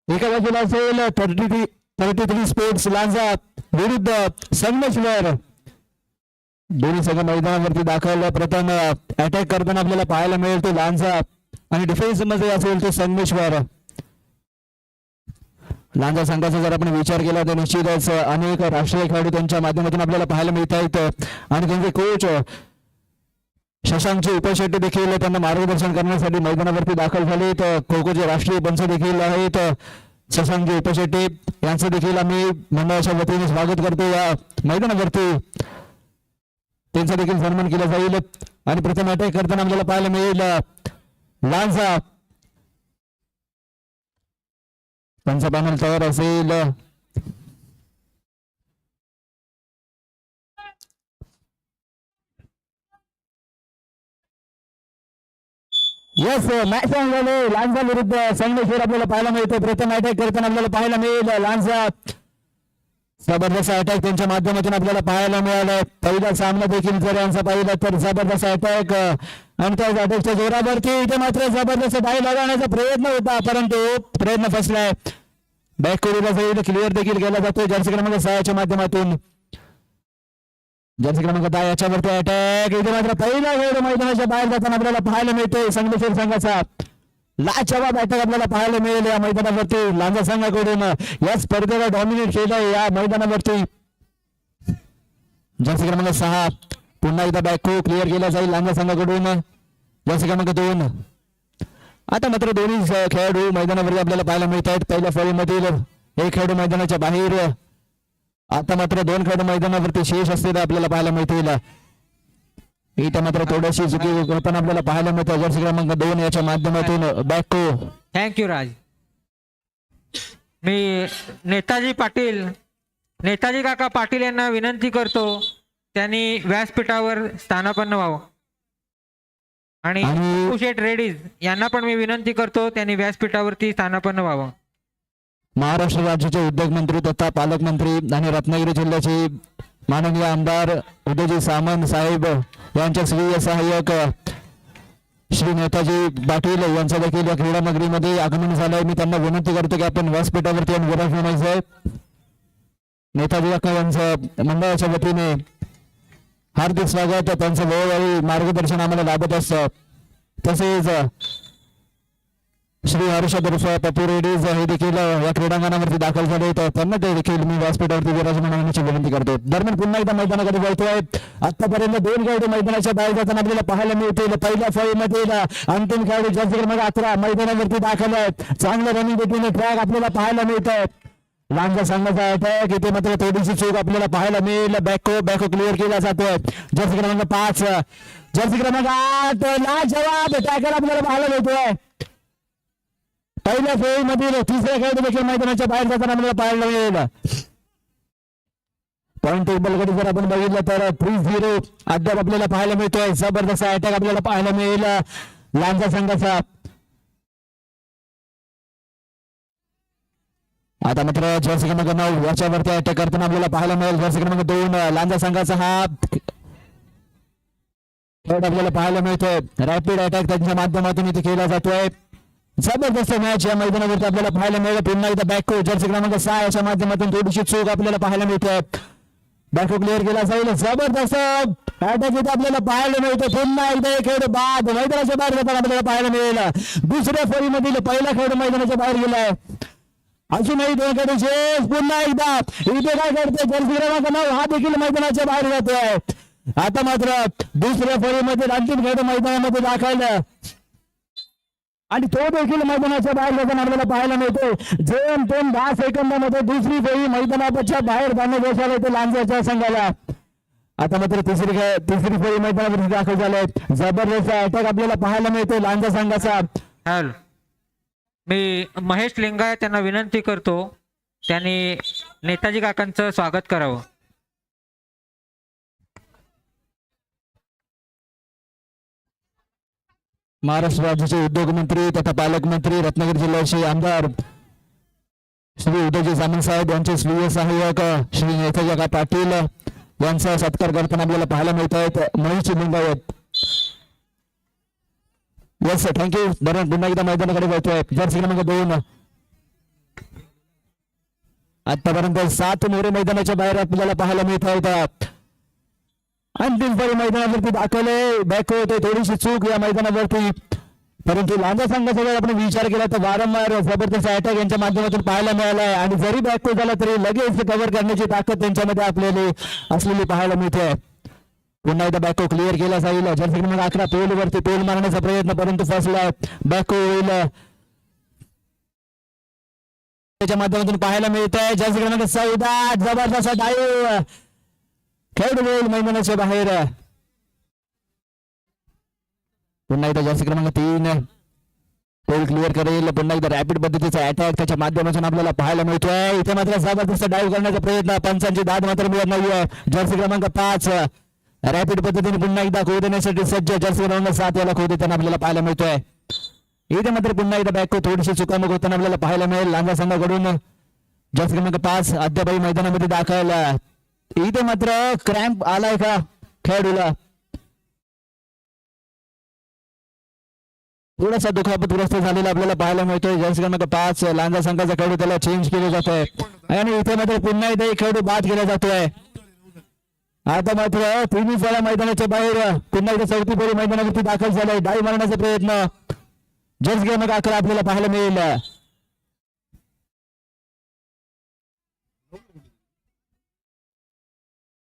एका बाजूला असेल 33 स्पोर्ट्स लांजा विरुद्ध संगमेश्वर. दोन्ही संघ मैदानावरती दाखल. प्रथम अटॅक करताना आपल्याला पाहायला मिळेल तो लांजा आणि डिफेन्स मध्ये असेल तो संगमेश्वर. लांजा संघाचा जर आपण विचार केला तर निश्चितच अनेक राष्ट्रीय खेळाडू त्यांच्या माध्यमातून आपल्याला पाहायला मिळत आहेत आणि त्यांचे कोच शशांकचे उपशेट्टी देखील त्यांना मार्गदर्शन करण्यासाठी मैदानावरती दाखल झाले. तर खो खोचे राष्ट्रीय पंच देखील आहेत शशांकजी उपशेट्टी यांचं देखील आम्ही मंडळाच्या वतीने स्वागत करतो या मैदानावरती. त्यांचा देखील सन्मान केला जाईल आणि प्रथम अटॅक करताना आपल्याला पाहायला मिळेल लांजा. त्यांचा पॅनल तयार असेल. यस मॅच झाले. लांजा विरुद्ध संगमेश्वर आपल्याला पाहायला मिळतो. प्रथम अटॅक करताना आपल्याला पाहायला मिळेल लांजा. जबरदस्त अटॅक त्यांच्या माध्यमातून आपल्याला पाहायला मिळाला. पहिला सामना देखील जर यांचा पाहिला तर जबरदस्त अटॅक आणि त्या अटॅकच्या जोरावरती इथे मात्र जबरदस्त डाय लगावण्याचा प्रयत्न होता परंतु प्रयत्न फसलाय. बॅक कोरीला जाईल. क्लिअर देखील केला जातो जर्सी क्रमांक 6 माध्यमातून. जर्सी क्रमांक 10 याच्यावरती अटॅक. इथे मात्र पहिला खेळ मैदानाच्या बाहेर जाताना आपल्याला पाहायला मिळतोय संगमेश्वर संघाचा. लाजवाब अटॅक आपल्याला पाहायला मिळेल या मैदानावरती लांजा संघाकडून. या स्पर्धेला डॉमिनेट केलंय या मैदानावरती. जर्सी क्रमांक 6 पुन्हा एकदा बॅक क्लिअर केला जाईल लांजा संघाकडून. जर्सी क्रमांक 2 आता मात्र दोन्ही खेळाडू मैदानावरती आपल्याला पाहायला मिळत आहेत. पहिल्या फळीमधील एक खेळाडू मैदानाच्या बाहेर. आता मात्र 2 खेळाडू मैदानावरती शेष असलेले आपल्याला पाहायला मिळतील. इथे मात्र थोडीशी चुकी होताना आपल्याला पाहायला मिळतं. जर्सी क्रमांक 2 याच्या माध्यमातून बॅको. थँक्यू राज. मी नेताजी काका पाटील यांना विनंती करतो त्यांनी व्यासपीठावर स्थानापन्न व्हावं आणि शेठ रेड्डीज यांना पण मी विनंती करतो त्यांनी व्यासपीठावरती स्थानापन्न व्हावं. महाराष्ट्र राज्याचे उद्योग मंत्री तथा पालकमंत्री आणि रत्नागिरी जिल्ह्याचे माननीय आमदार उदयजी सामंत साहेब यांच्या स्वीय सहाय्यक श्री नेताजी पाटील यांचं देखील या क्रीडा नगरीमध्ये आगमन झालंय. मी त्यांना विनंती करतो की आपण व्यासपीठावरती येऊन विराजमान व्हायचंय. नेताजी काका यांचं मंडळाच्या वतीने हार्दिक स्वागत. त्यांचं वेळोवेळी मार्गदर्शन आम्हाला लाभत असतं. तसेच श्री हर्षद पप्पू रेड्डीज हे देखील या क्रीडांगणावरती दाखल झाले तर त्यांना ते देखील मी व्यासपीठावरती विराजमान होण्याची विनंती करतो. दरम्यान पुन्हा एकदा मैदानाकडे वळतोय. आतापर्यंत 2 खेळाडू मैदानाच्या बाहेर जाताना आपल्याला पाहायला मिळतील. पहिल्या फळीमध्ये अंतिम खेळाडू जर्सी क्रमांक 11 मैदानावरती दाखल आहेत. चांगलं रनिंग देखील ट्रॅक आपल्याला पाहायला मिळत आहे. लांजा संघाचा अटॅक इथे मात्र थोडीशी चूक आपल्याला पाहायला मिळेल. बॅको क्लिअर केला जातोय. जर्सी क्रमांक 5 जर्सी क्रमांक 8 लाजवाब टॅकल आपल्याला पाहायला मिळतोय. पहिल्या फेरीमधील तिसऱ्या खेळाडू देखील मैदानाच्या बाहेर जाताना आपल्याला पाहायला मिळेल. पॉईंट टेबल कडे जर आपण बघितलं तर 3-0 अद्याप आपल्याला पाहायला मिळतोय. जबरदस्त अटॅक आपल्याला पाहायला मिळेल लांजा संघाचा. आता मात्र जर्सी क्रमांक 9 याच्यावरती अटॅक करताना आपल्याला पाहायला मिळेल. जर्सी क्रमांक 2 लांजा संघाचा हा खेळ आपल्याला पाहायला मिळतोय. रॅपिड अटॅक त्यांच्या माध्यमातून इथे केला जातोय. जबरदस्त मॅच या मैदानावरती आपल्याला पाहायला मिळेल. पुन्हा एकदा बॅको जर्सी क्रमांक 6 याच्या माध्यमातून थोडीशी चूक आपल्याला पाहायला मिळते. बॅको क्लिअर केला जाईल. जबरदस्त अटॅक इथे आपल्याला पाहायला मिळतो. पुन्हा एकदा एक खेळ बाद मैदानाच्या बाहेर जाताना आपल्याला पाहायला मिळेल. दुसऱ्या फळीमधील पहिला खेळ मैदानाच्या बाहेर गेलाय. अजूनही 2 खेळ शेष. पुन्हा एकदा इथे काय करते जर्सी क्रमांक 9 हा देखील मैदानाच्या बाहेर जातोय. आता मात्र दुसऱ्या फळीमध्ये अंतिम खेळ मैदानामध्ये दाखल आणि तो देखील मैदानाच्या बाहेर जाताना आपल्याला पाहायला मिळतो. जेमतेम 10 सेकंदामध्ये दुसरी फेरी मैदानाच्या बाहेर जाणं यश आलं ते लांजाच्या संघाला. आता मात्र तिसरी फेरी मैदानावरती दाखल झाले. जबरदस्त अटॅक आपल्याला पाहायला मिळतो लांजा संघाचा. हॅलो मी महेश लिंगायत त्यांना विनंती करतो त्यांनी नेताजी काकांचं स्वागत करावं. महाराष्ट्र राज्याचे उद्योग मंत्री तथा पालकमंत्री रत्नागिरी जिल्ह्याचे आमदार श्री उदयजी सामंत साहेब यांचे स्वीय सहाय्यक श्री नेताजी पाटील यांचा सत्कार करताना आपल्याला पाहायला मिळत आहेत. महेश लिंगायत. Yes thank you. बरं पुन्हा एकदा मैदानाकडे वळतोय. जर्सी क्रमांक 2 आतापर्यंत 7 मोरे मैदानाच्या बाहेर आपल्याला पाहायला मिळत आहेत. अंतिम फेरी मैदानावरती दाखवले बॅक होते थोडीशी चूक या मैदानावरती, परंतु लांजा संघाचा जर आपण विचार केला तर वारंवार जबरदस्त अटॅक यांच्या माध्यमातून पाहायला मिळाला आहे आणि जरी बॅक झाला तरी लगेच कव्हर करण्याची ताकद त्यांच्यामध्ये आपल्याला असलेली पाहायला मिळते. पुन्हा एकदा बॅको क्लिअर केला जाईल. जर्सी क्रमांक 11 पोलवरती पोल मारण्याचा प्रयत्न परंतु फसला. बॅको होईल त्याच्या माध्यमातून पाहायला मिळत आहे. जर्सी क्रमांक 14 जबरदस्त डाईव्ह खेळ होईल मैदानाच्या बाहेर. पुन्हा एकदा जर्सी क्रमांक 3 पोल क्लिअर करेल. पुन्हा एकदा रॅपिड पद्धतीचा अटॅक त्याच्या माध्यमातून आपल्याला पाहायला मिळतोय. इथे मात्र जबरदस्त डाईव्ह करण्याचा प्रयत्न पंचांची दाद मात्र मिळत नाहीये. जर्सी क्रमांक 5 रॅपिड पद्धतीने पुन्हा एकदा खो देण्यासाठी सज्ज. जर्सी क्रमांक 7 याला खो देताना आपल्याला पाहायला मिळतोय. इथे मात्र पुन्हा एकदा बॅक थोडीशी चुकामुक होताना आपल्याला पाहायला मिळेल लांजा संघाकडून. जर्सी क्रमांक 5 अद्यापही मैदानामध्ये दाखल. इथे मात्र क्रॅम्प आलाय का खेळाडूला, थोडासा दुखापतग्रस्त झालेला आपल्याला पाहायला मिळतोय. जर्सी क्रमांक 5 लांजा संघाचा खेळाडू त्याला चेंज केले जात आहे आणि इथे मात्र पुन्हा एकदा एक खेळाडू बाद केला जातोय. आता मात्र तिन्ही फळा मैदानाच्या बाहेर पुन्हा एकदा चौथी फेरी मैदानावरती दाखल झालाय. डाई मारण्याचा प्रयत्न जर्सी क्रमांक 11 आपल्याला पाहायला मिळेल.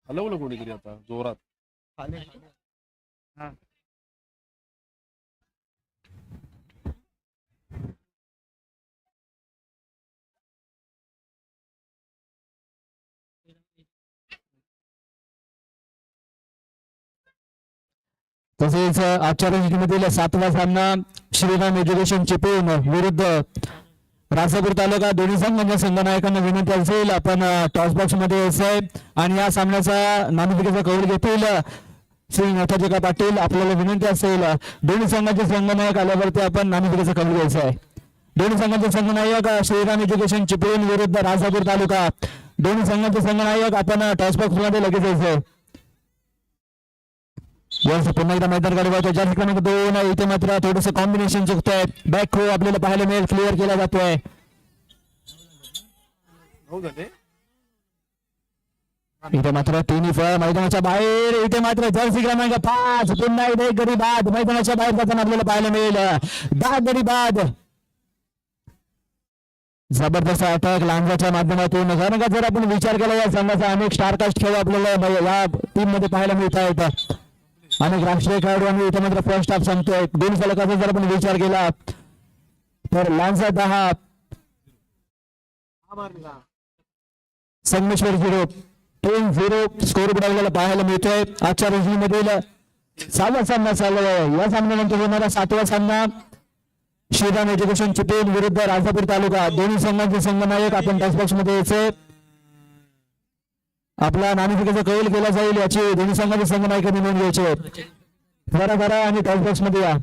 हलवलं कोणीतरी आता जोरात. तसेच आजच्या रणजीमधील 7वा सामना श्रीराम एज्युकेशन चिपळूण विरुद्ध राजापूर तालुका. दोन्ही संघांच्या संघनायकांना विनंती असेल आपण टॉस बॉक्स मध्ये यायचंय आणि या सामन्याचा नामिकेचा कौल घेतील श्री नाथाजी पाटील. आपल्याला विनंती असेल दोन्ही संघांचे संघनायक आल्यावरती आपण नामिकेचा कौल घ्यायचा आहे. दोन्ही संघांचे संघनायक श्रीराम एज्युकेशन चिपळूण विरुद्ध राजापूर तालुका. दोन्ही संघांचे संघनायक आपण टॉस बॉक्स मध्ये लगेच यायचंय. पुन्हा एकदा मैदान काढतो. जर्सी क्रमांक 2 इथे मात्र थोडस कॉम्बिनेशन चुकतंय. बॅक हो आपल्याला पाहायला मिळेल क्लिअर केला जातोय. इथे मात्र तिन्ही फळ मैदानाच्या बाहेर. इथे मात्र जर्सी क्रमांक 5 पुन्हा एकदा एक गडी बाद मैदानाच्या बाहेर जाताना आपल्याला पाहायला मिळेल. 10 गडी बाद. जबरदस्त अटॅक लांजाच्या माध्यमातून. कारण का जर आपण विचार केला या संघाचा अनेक स्टारकास्ट खेळ आपल्याला या टीम मध्ये पाहायला मिळत आहेत. अनेक राष्ट्रीय खेळाडू आणि इथे मात्र फर्स्ट हाफ संपतोय. दोन फलकाचा जर आपण विचार केला तर लांजा 10 संगमेश्वर 0 10-0 स्कोर बुडावलेला पाहायला मिळतोय. आजच्या रणजीमधील 6वा सामना चालू आहे. या सामन्यानंतर होणारा 7वा सामना श्रीराम एज्युकेशन चिपळूण विरुद्ध राजापूर तालुका. दोन्ही संघांचे संघनायक आपण टॉस बॉक्स मध्ये यायचे. आपला नामिकेचा कौल केला जाईल याची दोन्ही संघाचे संघनायकांनी नोंद घ्यायचे. भरा आणि टॉस बॉक्स मध्ये या.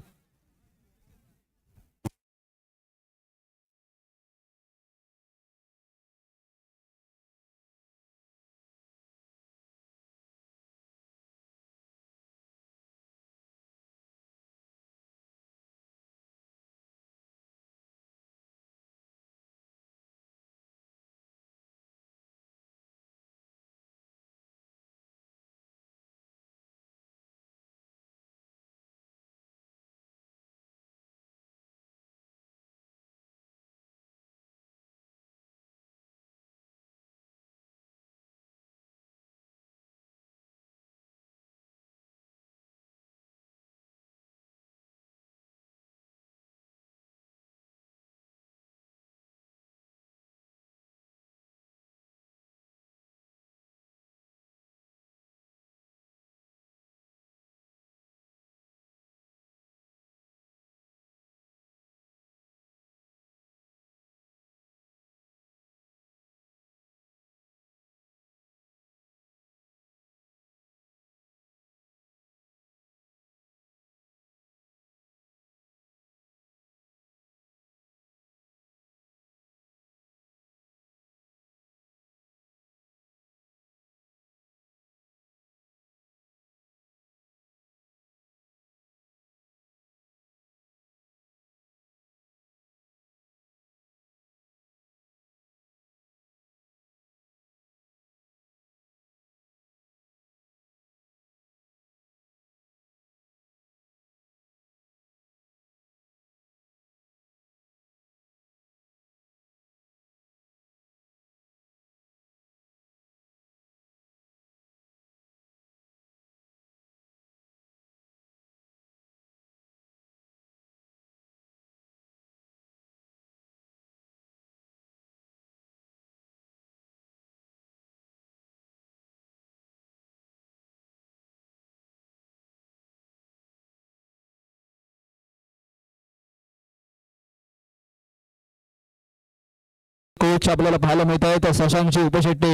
कोच आपल्याला पाहायला मिळत आहेत शशांकची उपशेट्टी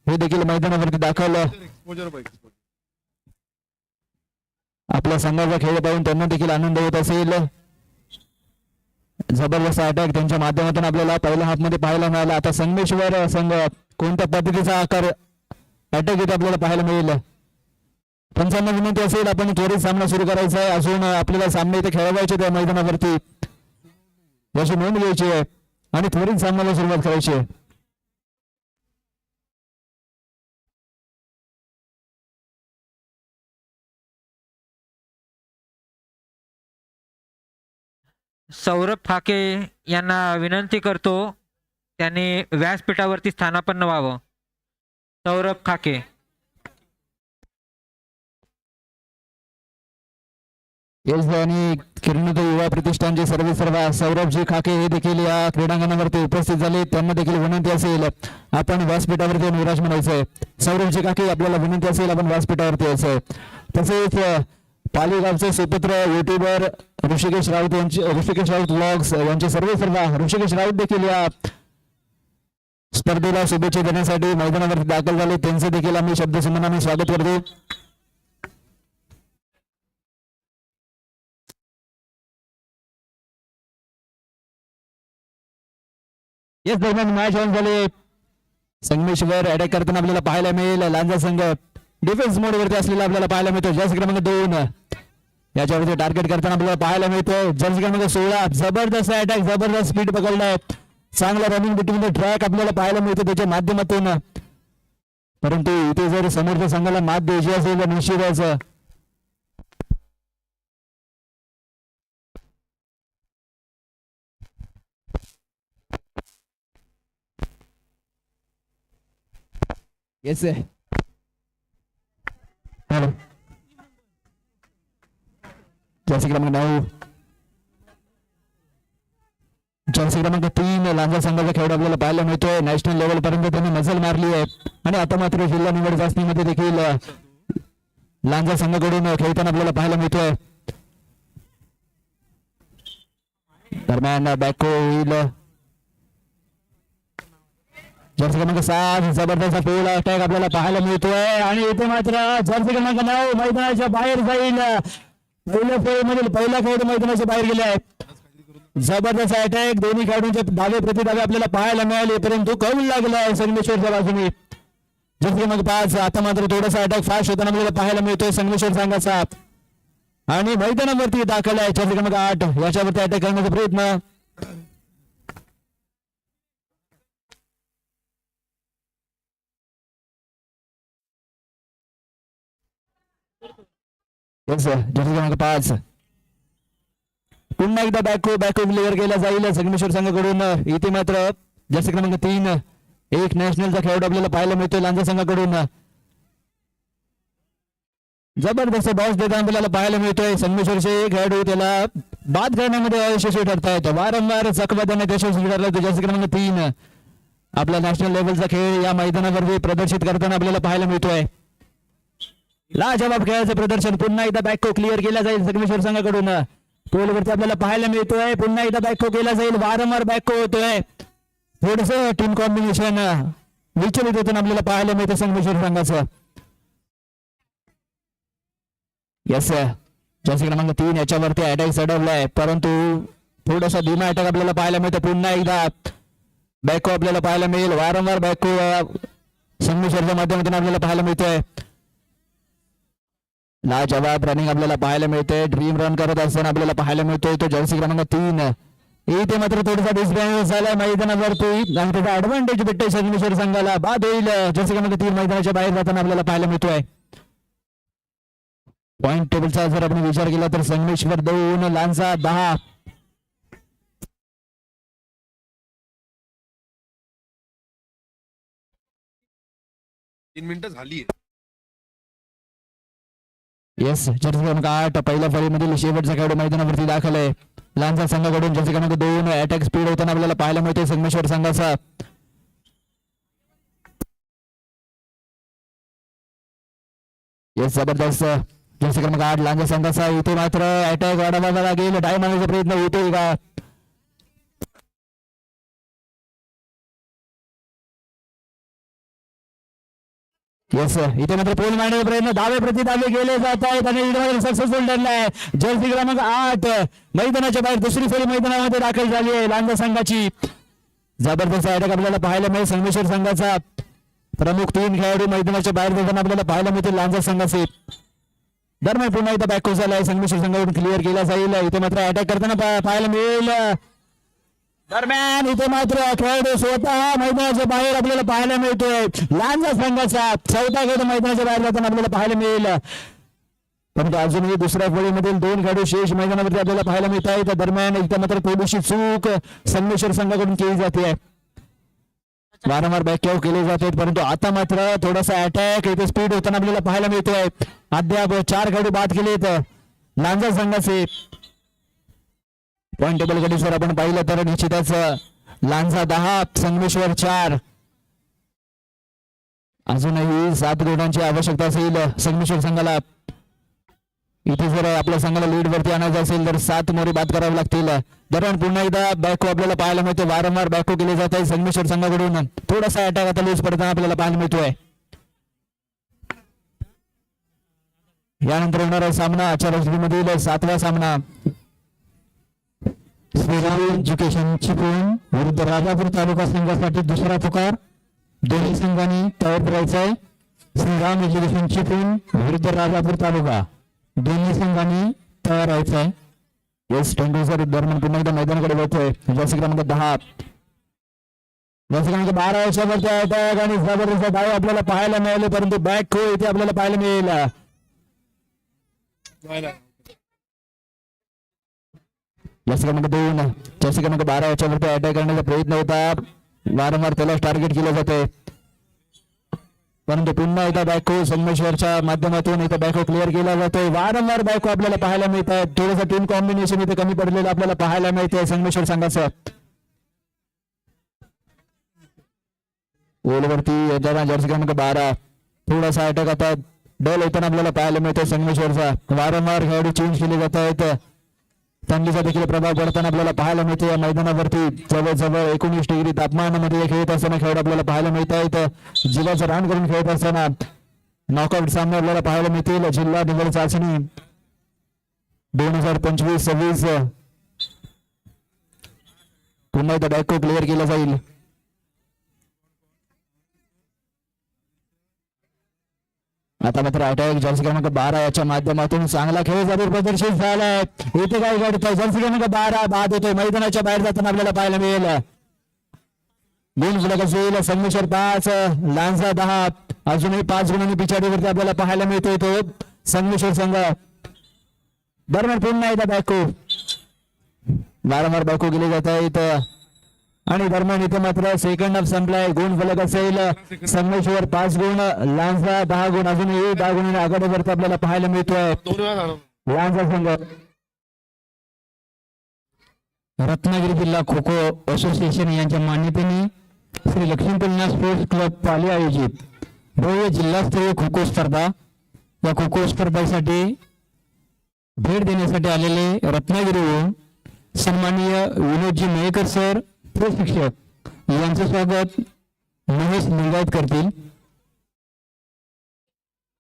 हे देखील मैदानावरती दाखल एक्सपोजर बाईक आपल्या संघाचा खेळ पाहून त्यांना देखील आनंद होत असेल जबरदस्त अटॅक त्यांच्या माध्यमातून आपल्याला पहिल्या हाफ मध्ये पाहायला मिळाला आता संगमेश्वर संघ कोणत्या पद्धतीचा आकार अटॅक इथे आपल्याला पाहायला मिळेल पंचांना विनंती असेल आपण त्वरित सामना सुरू करायचा आहे अजून आपल्याला सामने इथे खेळवायचे त्या मैदानावरती याची नोंद घ्यायची आहे आणि त्वरित सामन्याला सुरुवात करायची आहे सौरभ फाके यांना विनंती करतो त्यांनी व्यासपीठावरती स्थानापन्न व्हावं. सौरभ खाके. यश आणि किरणोदय युवा प्रतिष्ठानचे सर्व सौरभजी खाके हे देखील या क्रीडांगणावरती उपस्थित झाले त्यांना देखील विनंती असेल आपण व्यासपीठावरती येऊन विराजमान व्हायचंय सौरभजी खाके आपल्याला विनंती असेल आपण व्यासपीठावरती यायचंय तसेच पालीगावचे सुपुत्र युट्यूबर ऋषिकेश राऊत व्लॉग्स यांचे सर्व ऋषिकेश राऊत देखील या स्पर्धेला शुभेच्छा देण्यासाठी मैदानावरती दाखल झाले त्यांचे देखील आम्ही शब्दसन्मानाने स्वागत करतो. याच दरम्यान मॅच ऑन झाले संगमेश्वर अटॅक करताना आपल्याला पाहायला मिळेल लांजा संघ डिफेन्स मोड वरती असलेला आपल्याला पाहायला मिळतो जर्सी क्रमांक 2 याच्यावरती टार्गेट करताना आपल्याला पाहायला मिळतो जर्सी क्रमांक 16 जबरदस्त अटॅक जबरदस्त स्पीड पकडलाय चांगला रनिंग बिटवीन द ट्रॅक आपल्याला पाहायला मिळतो त्याच्या माध्यमातून परंतु इथे जर समोरच्या संघाला मात द्यायची असेल तर निश्चितच येस हॅलो जर्सी क्रमांक 9 जर्सी क्रमांक 3 लांजा संघाचा खेळ आपल्याला पाहायला मिळतोय नॅशनल लेवल पर्यंत त्यांनी मजल मारली आहे आणि आता मात्र जिल्हा निवड चाचणीमध्ये देखील लांजा संघाकडून खेळताना आपल्याला पाहायला मिळतोय दरम्यान बॅको होईल जर्सी क्रमांक 7 जबरदस्त पोल अटॅक आपल्याला पाहायला मिळतोय आणि इथे मात्र जर्सी क्रमांक 9 मैदानाच्या बाहेर जाईल पहिल्या खेळमधील पहिला खेळ मैदानाच्या बाहेर गेले आहे जबरदस्त अटॅक दोन्ही खेळाडूंचे डावे प्रतिडावे आपल्याला पाहायला मिळाले परंतु कौल लागलाय संगमेश्वरच्या बाजूने जर्सी क्रमांक 5 आता मात्र थोडासा अटॅक फास्ट होताना आपल्याला पाहायला मिळतोय संगमेश्वर संघाचा आणि मैदानावरती दाखल आहे जर्सी क्रमांक 8 याच्यावरती अटॅक करण्याचा प्रयत्न जर्सी क्रमांक 5 पुन्हा एकदा बॅको क्लिअर केला जाईल संगमेश्वर संघाकडून इथे मात्र जर्सी क्रमांक 3 एक नॅशनलचा खेळाडू आपल्याला पाहायला मिळतोय लांजा संघाकडून जबरदस्त बॉक्स देताना आपल्याला पाहायला मिळतोय संगमेश्वरचे खेळाडू त्याला बाद करण्यामध्ये अयशस्वी ठरतायत वारंवार चकवा देण्यात यशस्वी ठरला जर्सी क्रमांक 3 आपला नॅशनल लेवलचा खेळ या मैदानावरती प्रदर्शित करताना आपल्याला पाहायला मिळतोय लाजवाब खेळाचं प्रदर्शन पुन्हा एकदा बॅको क्लिअर केला जाईल संगमेश्वर संघाकडून पोलवरती आपल्याला पाहायला मिळतोय पुन्हा एकदा बॅको केला जाईल वारंवार बॅको होतोय थोडस टीम कॉम्बिनेशन विचलित होताना आपल्याला पाहायला मिळतं संगमेश्वर संघाचं यस जर्सी क्रमांक 3 याच्यावरती अटॅक चढवलाय परंतु थोडासा धीमा अटॅक आपल्याला पाहायला मिळतो पुन्हा एकदा बॅको आपल्याला पाहायला मिळेल वारंवार बॅको संगमेश्वरच्या माध्यमातून आपल्याला पाहायला मिळतोय लाजवाब रनिंग आपल्याला पाहायला मिळते ड्रीम रन करत असताना आपल्याला पाहायला मिळतोय तो जर्सी क्रमांक 3 इथे मात्र थोडासा डिसबॅलन्स झाला मैदानावरती आणि त्याचा ऍडव्हान्टेज भेटतोय संगमेश्वर संघाला बाद होईल जर्सी क्रमांक 3 मैदानाच्या बाहेर जाताना आपल्याला पाहायला मिळतोय पॉइंट टेबलचा जर आपण विचार केला तर संगमेश्वर 2 लांजा 10 3 मिनिटं झाली येस जर्सी क्रमांक 8 पहिल्या फळीमधील शेवटचा खेळाडू मैदानावरती दाखल आहे लांजा संघाकडून जर्सी क्रमांक 2 अटॅक स्पीड होताना आपल्याला पाहायला मिळते संगमेश्वर संघाचा येस जबरदस्त जर्सी क्रमांक 8 लांजा संघाचा इथे मात्र अटॅक वाढवावा लागेल टाइम आणण्याचा प्रयत्न होतोय का येस इथे मात्र पोल मारण्याचा प्रयत्न धावे प्रति धावे गेले जात आहेत आणि इथे सक्सेसफुल ठरलाय. जर्सी क्रमांक 8 मैदानाच्या बाहेर दुसरी फेरी मैदानामध्ये दाखल झाली आहे लांजा संघाची. जबरदस्त अटॅक आपल्याला पाहायला मिळेल संगमेश्वर संघाचा. प्रमुख 3 खेळाडू मैदानाच्या बाहेर जाताना आपल्याला पाहायला मिळतील लांजा संघाचे. दरम्यान पुन्हा एकदा बॅक झाला आहे संगमेश्वर संघाकडून क्लिअर केला जाईल. इथे मात्र अटॅक करताना पाहायला मिळेल. दरम्यान इथे मात्र खेळाडू स्वतः मैदानाच्या बाहेर आपल्याला पाहायला मिळतोय लांजा संघाचा. चौथा खेळाडू मैदानाच्या बाहेर जाताना आपल्याला पाहायला मिळेल. परंतु अजूनही दुसऱ्या फळीमधील 2 खेळाडू शेष मैदानावरती आपल्याला पाहायला मिळत आहेत. दरम्यान इथे मात्र थोडीशी चूक संगमेश्वर संघाकडून केली जाते. वारंवार बॅकआउट केले जाते परंतु आता मात्र थोडासा अटॅक इथे स्पीड होताना आपल्याला पाहायला मिळतोय. अद्याप 4 खेळाडू बाद केलेत लांजा संघाचे. पॉइंट टेबल कडे जर आपण पाहिलं तर निश्चितच लांजा 10 संगमेश्वर 4. अजूनही 7 गुणांची आवश्यकता असेल संगमेश्वर संघाला. इथे जर आपल्या संघाला लीड वरती आणायचं असेल तर 7 मोरी बाद करावे लागतील. दरम्यान पुन्हा एकदा बॅको आपल्याला पाहायला मिळतो. वारंवार बॅको केले जात आहे संगमेश्वर संघाकडून. थोडासा अटॅक आता लूज पडताना आपल्याला पाहायला मिळतोय. यानंतर होणारा सामना आजच्या मधील 7वा सामना श्रीराम एज्युकेशन चिपळूण विरुद्ध राजापूर तालुका संघासाठी दुसरा पुकार. दोन्ही संघांनी तयार करायचा आहे. श्रीराम एज्युकेशन चिपळूण विरुद्ध राजापूर तालुका दोन्ही संघांनी तयार व्हायचं आहे. येस टेंडुलकर दरम्यान पुन्हा एकदा मैदानाकडे वळतोय. जर्सी क्रमांक 10 जर्सी क्रमांक 12 वर्षावरती अटॅक आणि जबरदस्त धाव आपल्याला पाहायला मिळाले परंतु बॅक हो इथे आपल्याला पाहायला मिळेल. जर्सी क्रमांक 2 जर्सी क्रमांक 12 वर्षावरती अटॅक करण्याचा प्रयत्न होता. वारंवार त्याला टार्गेट केलं जातंय परंतु पुन्हा एकदा बॅको संगमेश्वरच्या माध्यमातून इथं बॅको क्लिअर केला जातोय. वारंवार बॅको आपल्याला पाहायला मिळत आहे. थोडंसं टीम कॉम्बिनेशन इथे कमी पडलेलं आपल्याला पाहायला मिळतंय संगमेश्वर संघाचं. ओलवरती येताना जर्सी क्रमांक 12 थोडासा अटॅक आता डल होताना आपल्याला पाहायला मिळतोय संगमेश्वरचा. वारंवार खेळाडू चेंज केले जात आहेत. थंडीचा देखील प्रभाव पडताना आपल्याला पाहायला मिळते. या मैदानावरती जवळजवळ 19 डिग्री तापमानामध्ये खेळत असताना खेळाडू आपल्याला पाहायला मिळत आहेत. जिल्ह्याचं रान करून खेळत असताना नॉकआउट सामने आपल्याला पाहायला मिळतील. जिल्हा निवड चाचणी 2025-26 पुन्हा एकदा बॅको क्लिअर केला जाईल. आता मात्र अटॅक जर्सी क्रमांक 12 याच्या माध्यमातून चांगला खेळ जरूर प्रदर्शित झालाय. इथे काय घडतंय जर्सी क्रमांक 12 बाद होतोय. मैदानाच्या बाहेर जाताना आपल्याला पाहायला मिळेल. गुण फलक असेल संगमेश्वर 5 लांजा 10. अजूनही 5 गुणांनी पिछाडीवरती आपल्याला पाहायला मिळतोय तो संगमेश्वर संघ. दरम्यान पुन्हा एकदा बॅको वारंवार बॅको केले जात आहेत आणि दरम्यान इथे मात्र सेकंड हाफ संपलाय. गुण फलक असेल संगमेश्वर 5 गुण लांजा 10 गुण. अजूनही 10 गुणांनी आघाडीवरती आपल्याला पाहायला मिळतोय लांजा संघ. रत्नागिरी जिल्हा खो खो असोसिएशन यांच्या मान्यतेने श्री लक्ष्मीपूर्ण स्पोर्ट्स क्लब पाली आयोजित भव्य जिल्हास्तरीय खो खो स्पर्धा. या खो खो स्पर्धेसाठी भेट देण्यासाठी आलेले रत्नागिरीहून सन्माननीय विनोदजी मयेकर सर प्रशिक्षक यांचे स्वागत महेश लिंगायत करतील.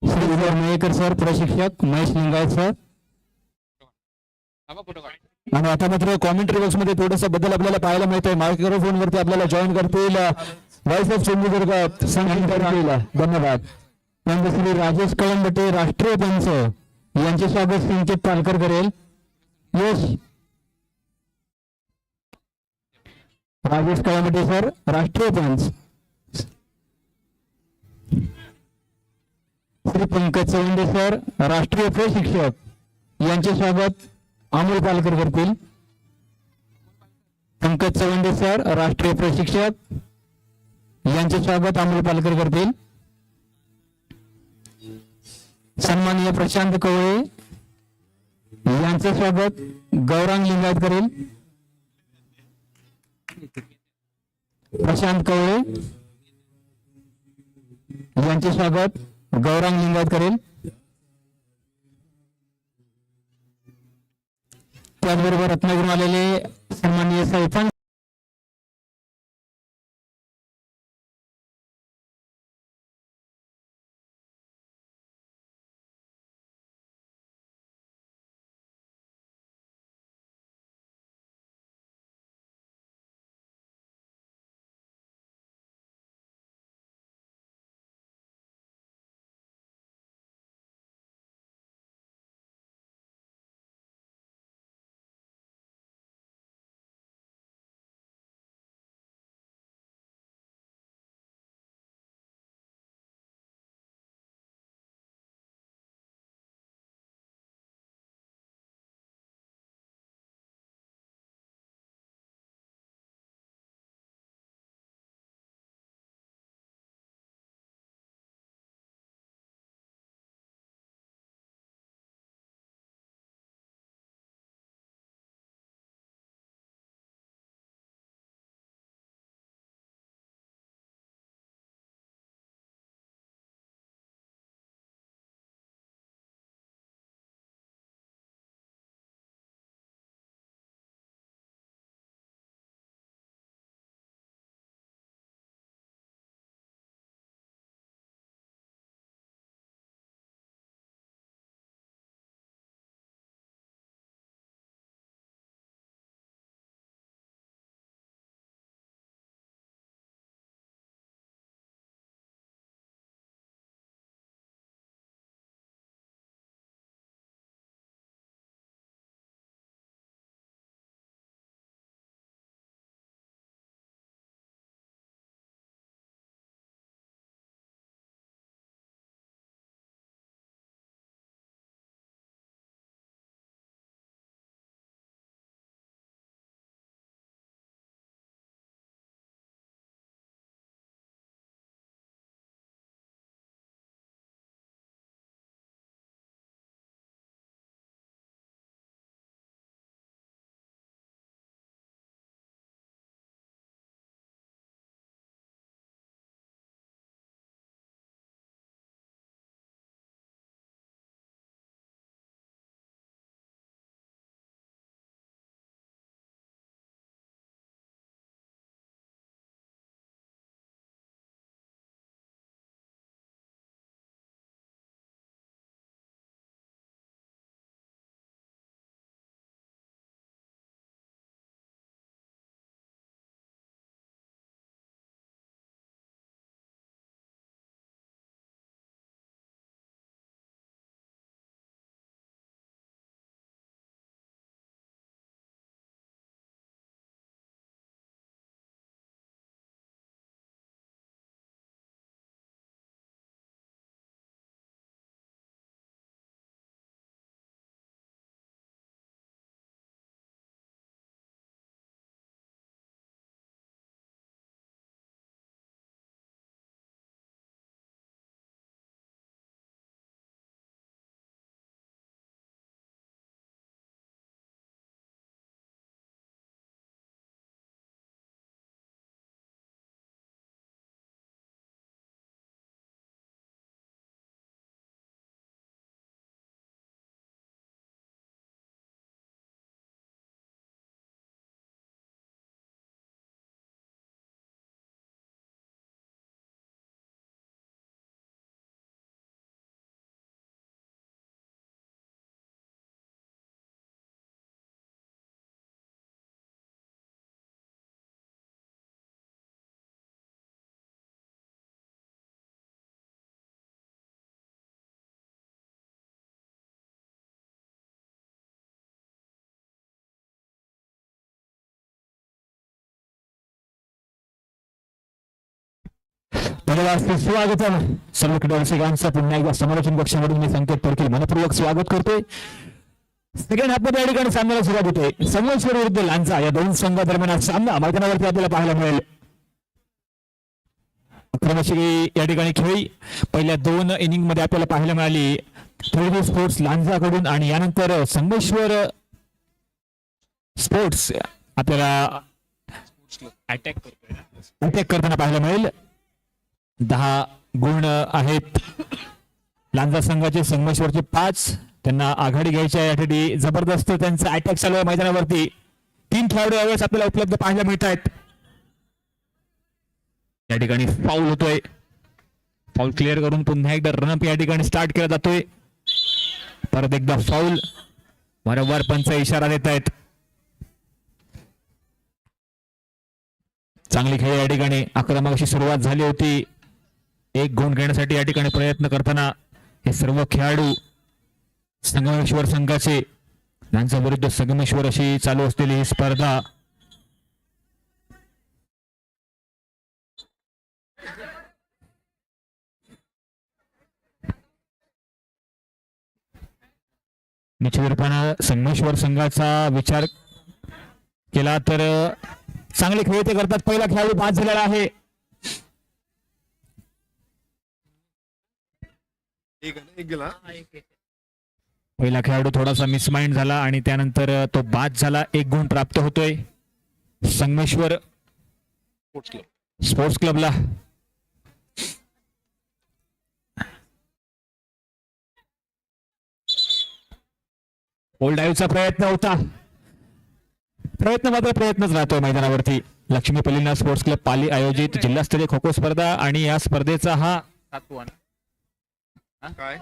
श्री विजय मयेकर सर प्रशिक्षक महेश लिंगायत सर. आणि आता मात्र कॉमेंट्री बॉक्स मध्ये थोडासा बदल आपल्याला पाहायला मिळतोय. मायक्रोफोन वरती आपल्याला जॉईन करतील व्हॉइस ऑफ सिंधुदुर्ग संगीत करतील. धन्यवाद. त्यानंतर श्री राजेश कळंबटे राष्ट्रीय पंच यांचे स्वागत संकेत पालकर करेल. यश राजेश कळंबटे सर राष्ट्रीय पंच. श्री पंकज चवंडे सर राष्ट्रीय प्रशिक्षक यांचे स्वागत अमोल पालकर करतील. पंकज चवंडे सर राष्ट्रीय प्रशिक्षक यांचे स्वागत अमोल पालकर करतील. सन्माननीय प्रशांत कवळे यांचे स्वागत गौरांग लिंगायत करेल. प्रशांत कवळे यांचे स्वागत गौरांग लिंगायत करेल. त्याचबरोबर रत्नागिरीहून आलेले सन्माननीय सरपंच धन्यवाद स्वागत सर्व रसिकांचं पुन्हा एकदा समालोचन कक्षामधून मी संकेत तोडकील मनपूर्वक स्वागत करतोय. सेकंड हाफमध्ये या ठिकाणी सामन्याला सुरुवात होते. संगमेश्वर विरुद्ध लांजा या दोन संघादरम्यान हा सामना मैदानावरती आपल्याला पाहायला मिळेल. आक्रमक या ठिकाणी खेळी पहिल्या 2 इनिंग मध्ये आपल्याला पाहायला मिळाली थ्रेडी स्पोर्ट्स लांजाकडून आणि यानंतर संगमेश्वर स्पोर्ट्स आपल्याला अटॅक करताना पाहायला मिळेल. 10 गुण आहेत लांजा संघाचे, संगमेश्वरचे 5. त्यांना आघाडी घ्यायची आहे. यासाठी जबरदस्त त्यांचा अटॅक चालू आहे मैदानावरती. 3 खेळाडू यावेळेस आपल्याला उपलब्ध पाहायला मिळत आहेत. या ठिकाणी फाऊल होतोय. फाऊल क्लिअर करून पुन्हा एकदा रनअप या ठिकाणी स्टार्ट केला जातोय. परत एकदा फाऊल. वारंवार पंच इशारा देत आहेत. चांगली खेळ या ठिकाणी आक्रमक अशी सुरुवात झाली होती. 1 गुण घेण्यासाठी या ठिकाणी प्रयत्न करताना हे सर्व खेळाडू संगमेश्वर संघाचे. त्यांच्या विरुद्ध संगमेश्वर अशी चालू असलेली ही स्पर्धा. निश्चितपणे संगमेश्वर संघाचा विचार केला तर चांगले खेळ ते करतात. पहिला खेळाडू बाद झालेला आहे. एक गेला. पहिला खेळाडू थोडासा मिसमाइंड झाला आणि त्यानंतर तो बाद झाला. 1 गुण प्राप्त होतोय संगमेश्वर स्पोर्ट्स क्लबला. ओल्ड डाईव्हचा प्रयत्न होता. प्रयत्न मात्र प्रयत्नच राहतोय मैदानावरती. लक्ष्मी पल्लिना स्पोर्ट्स क्लब पाली आयोजित जिल्हास्तरीय खो खो स्पर्धा आणि या स्पर्धेचा हा काय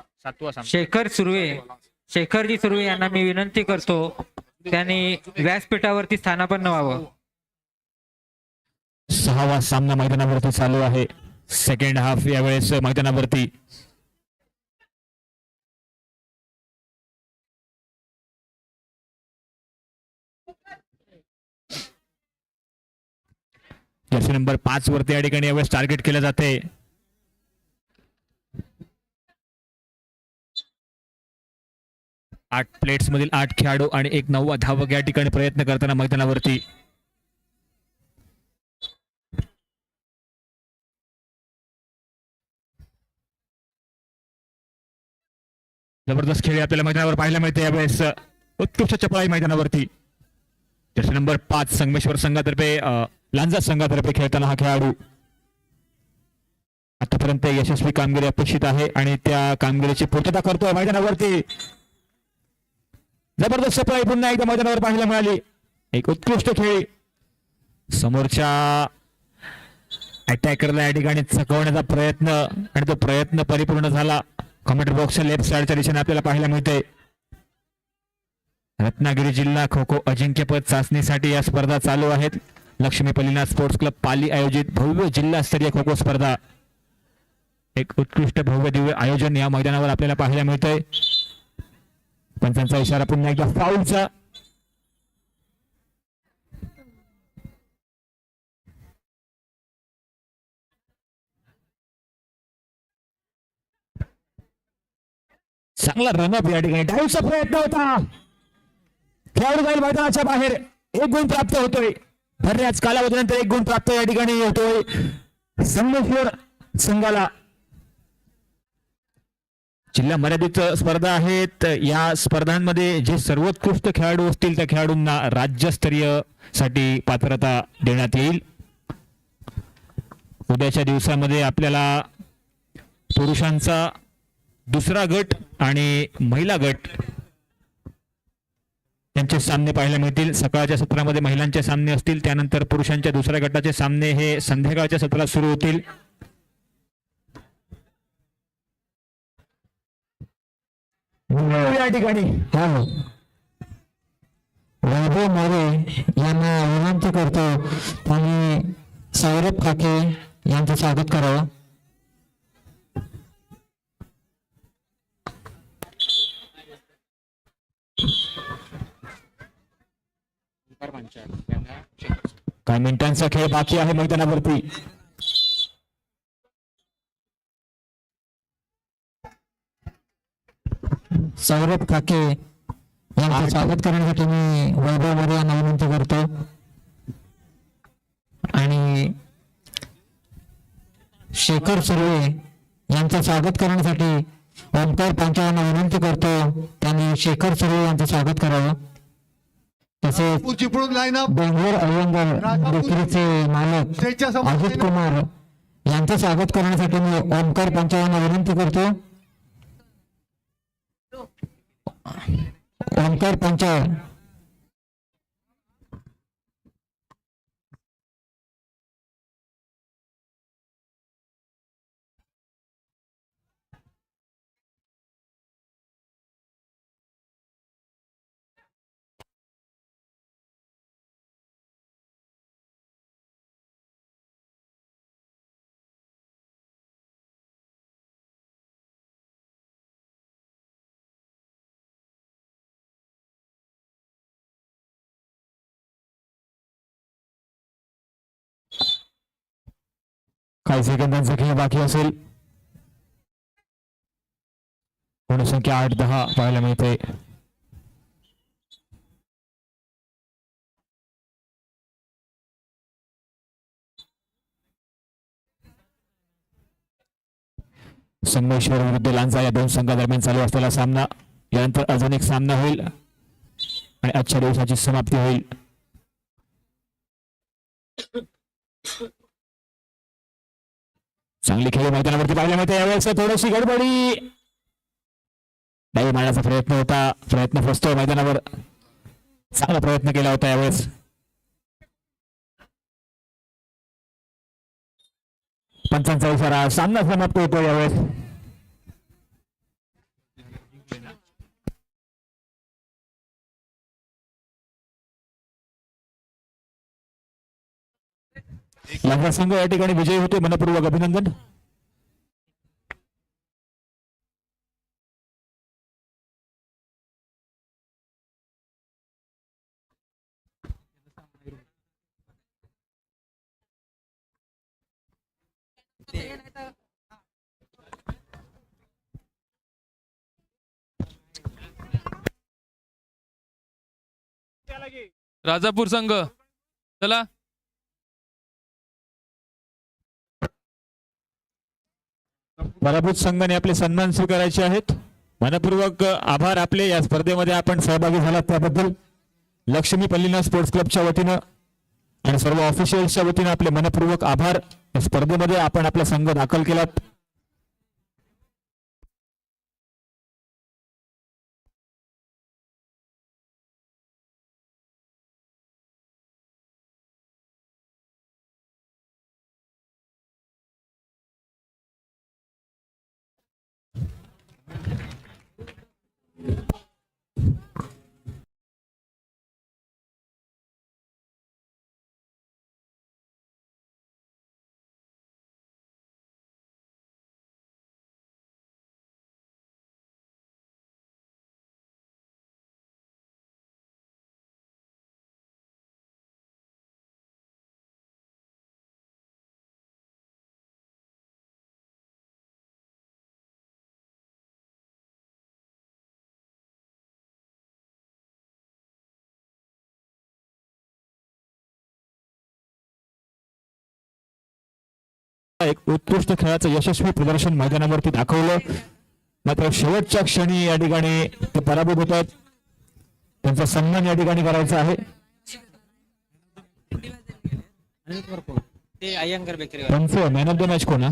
शेखरजी सुर्वे यांना मी विनंती करतो त्यांनी व्यासपीठावरती स्थानापन्न व्हावं. 6वा सामना मैदानावरती चालू आहे. सेकंड हाफ यावेळेस मैदानावरती. जर्सी नंबर 5 वरती या ठिकाणी यावेळेस टार्गेट केलं जाते. आठ प्लेट्स मधील 8 खेळाडू आणि 1 9वा धावक या ठिकाणी प्रयत्न करताना मैदानावरती. जबरदस्त खेळ आपल्याला मैदानावर पाहायला मिळते यावेळेस. उत्कृष्ट चपळाई मैदानावरती. जर्सी नंबर 5 संगमेश्वर संघातर्फे लांजा संघातर्फे खेळताना हा खेळाडू आतापर्यंत यशस्वी कामगिरी अपेक्षित आहे आणि त्या कामगिरीची पूर्तता करतोय मैदानावरती. जबरदस्त चपळाई पुन्हा एकदा मैदानावर पाहायला मिळाली. एक उत्कृष्ट खेळी. समोरच्या अटॅकरला या ठिकाणी चकवण्याचा प्रयत्न आणि तो प्रयत्न परिपूर्ण झाला. कमेंट्री बॉक्सच्या लेफ्ट साइडच्या दिशेने आपल्याला पाहायला मिळते. रत्नागिरी जिल्हा खो खो अजिंक्यपद चाचणीसाठी या स्पर्धा चालू आहेत. लक्ष्मी पल्लिना स्पोर्ट्स क्लब पाली आयोजित भव्य जिल्हास्तरीय खो खो स्पर्धा. एक उत्कृष्ट भव्य दिव्य आयोजन या मैदानावर आपल्याला पाहायला मिळतंय. पंचांचा इशारा पुन्हा एकदा फाऊलचा. चांगला रनअप या ठिकाणी. डाईव्हचा प्रयत्न होता. खेळाडू जाईल मैदानाच्या बाहेर. 1 गुण प्राप्त होतोय. बऱ्याच कालावधीनंतर 1 गुण प्राप्त या ठिकाणी होतोय संगमेश्वर संघाला. जिल्हा मर्यादित स्पर्धा आहेत. या स्पर्धांमध्ये जे सर्वोत्कृष्ट खेळाडू असतील त्या खेळाडूंना राज्यस्तरीय साठी पात्रता देण्यात येईल. उद्याच्या दिवसामध्ये आपल्याला पुरुषांचा 2रा गट आणि महिला गट यांचे सामने पाहायला मिळतील. सकाळच्या सत्रामध्ये महिलांचे सामने असतील. त्यानंतर पुरुषांच्या 2ऱ्या गटाचे सामने हे संध्याकाळच्या सत्रात सुरू होतील. या ठिकाणी वैभव मोरे यांना विनंती करतो त्यांनी सौरभ काके यांचं स्वागत करावं. काही मिनिटांचा खेळ बाकी आहे मैदानावरती. सौरभ खाके यांचे स्वागत करण्यासाठी मी वैभव मोरे यांना विनंती करतो आणि शेखर सुर्वे यांचं स्वागत करण्यासाठी ओमकार पांचाळ यांना विनंती करतो त्यांनी शेखर सुर्वे यांचं स्वागत करावं. तसेच चिपळूण लाईनअप बेंगलोर अय्यंगार बेकरीचे मालक स्टेजच्या समोर अजित कुमार यांचं स्वागत करण्यासाठी मी ओमकार पांचाळ यांना विनंती करतो. ओमकार पांचाळ काही सेकंदांचा खेळ बाकी असेल. गुणसंख्या 8-10 पाहायला मिळते. संगमेश्वर विरुद्ध लांजा या दोन संघादरम्यान चालू असलेला सामना, यानंतर अजून एक सामना होईल आणि आजच्या दिवसाची समाप्ती होईल. चांगली खेळ मैदानावरती पाहायला मिळते. यावेळेस थोडीशी गडबडी, डावी मारण्याचा प्रयत्न होता, प्रयत्न फसतो मैदानावर. चांगला प्रयत्न केला होता यावेळेस. पंचांचा इशारा, सामना समाप्त होतो यावेळेस. लांजा संघ या ठिकाणी विजयी होते. मनपूर्वक अभिनंदन. राजापूर संघ चला. पराभूत संघाने आपले सन्मान स्वीकारायचे आहेत. मनपूर्वक आभार आपले. या स्पर्धेमध्ये आपण सहभागी झालात त्याबद्दल लक्ष्मी पल्लिना स्पोर्ट्स क्लबच्या वतीनं आणि सर्व ऑफिशियल्सच्या वतीनं आपले मनपूर्वक आभार. या स्पर्धेमध्ये आपण आपला संघ दाखल केलात. एक उत्कृष्ट खेळाचं यशस्वी प्रदर्शन मैदानावरती दाखवलं. मात्र शेवटच्या क्षणी या ठिकाणी ते पराभूत होत आहेत. त्यांचा सन्मान या ठिकाणी करायचा आहे. ते Iyengar bakery man of the match कोण?